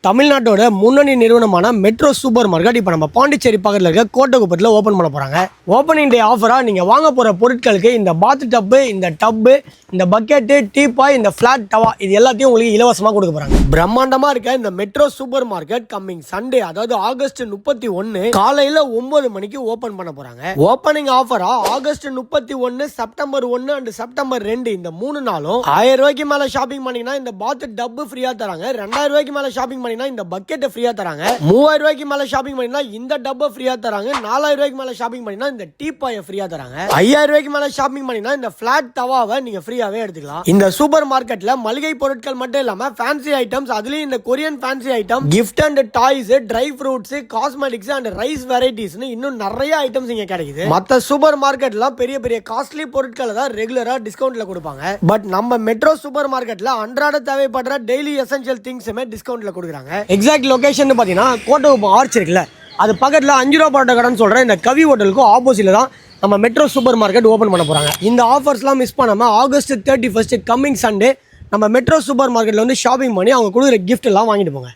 தமிழ்நாட்டோட முன்னணி நிறுவனமான மெட்ரோ சூப்பர் மார்க்கெட் இப்போ நம்ம பாண்டிச்சேரி பக்கத்தில் இருக்க கோட்டகுப்பத்தில் ஓப்பன் பண்ண போகிறாங்க. ஓப்பனிங் டே ஆஃபராக நீங்கள் வாங்க போகிற பொருட்களுக்கு இந்த பாத் டப்பு, இந்த டப்பு, இந்த பக்கெட்டு, டீப்பாய், இந்த ஃப்ளாட் டவா இது எல்லாத்தையும் உங்களுக்கு இலவசமாக கொடுக்க போகிறாங்க. பிரம்மாண்டமாக இருக்க இந்த metro super market coming Sunday, அதாவது ஆகஸ்ட் 31 காலையில் 9 மணிக்கு ஓப்பன் பண்ண போகிறாங்க. ஓப்பனிங் ஆஃபராக ஆகஸ்ட் 31, செப்டம்பர் 1 அண்ட் செப்டம்பர் 2 இந்த 3 நாளும் 1000 ரூபாய்க்கு மேலே ஷாப்பிங் பண்ணிங்கன்னா இந்த பாத் டப்பு ஃப்ரீயாக தராங்க. 2000 ரூபாய்க்கு மேலே ஷாப்பிங் இந்த பக்கெட் ஃப்ரீயா தராங்க. 3000 ரூபாய்க்கு மேல ஷாப்பிங் பண்ணினா இந்த டப்பை ஃப்ரீயா தராங்க. 4000 ரூபாய்க்கு மேல ஷாப்பிங் பண்ணினா இந்த டீப்பாயை ஃப்ரீயா தராங்க. 5000 ரூபாய்க்கு மேல ஷாப்பிங் பண்ணினா இந்த ஃபிளாட் தவாவை நீங்க ஃப்ரீயாவே எடுத்துக்கலாம். இந்த சூப்பர் மார்க்கெட்ல மளிகை பொருட்கள் மட்டும் இல்லாம ஃபேன்சி ஐட்டம்ஸ், அதுலயும் இந்த Korean fancy item, gift and toys, dry fruits, cosmetics and rice வெரைட்டிஸ்னு இன்னும் நிறைய ஐட்டம்ஸ் இங்க கிடைக்குது. மத்த சூப்பர் மார்க்கெட்ல பெரிய பெரிய காஸ்ட்லி பொருட்களை தான் ரெகுலரா டிஸ்கவுண்ட்ல கொடுப்பாங்க. பட் நம்ம மெட்ரோ சூப்பர் மார்க்கெட்ல அன்றாட தேவைப்படுற டெய்லி எசென்ஷியல் திங்ஸுமே டிஸ்கவுண்ட்ல கொடுக்குறாங்க. எக்ஸாக்ட் லொகேஷன் பார்த்தீங்கன்னா கோட்டகுப்பம் ஆர்ச் இருக்குல்ல, அது பக்கத்தில் 5 ரூபா பரோட்டா கடைன்னு சொல்கிற இந்த கவி ஹோட்டலுக்கும் ஆப்போசிட்டில் தான் நம்ம மெட்ரோ சூப்பர் மார்க்கெட் ஓப்பன் பண்ண போகிறாங்க. இந்த ஆஃபர்ஸ்லாம் மிஸ் பண்ணாமல் ஆகஸ்ட் 31 கம்மிங் சண்டே நம்ம மெட்ரோ சூப்பர் மார்க்கெட்டில் வந்து ஷாப்பிங் பண்ணி அவங்க கொடுக்குற கிஃப்ட் எல்லாம் வாங்கிட்டு போங்க.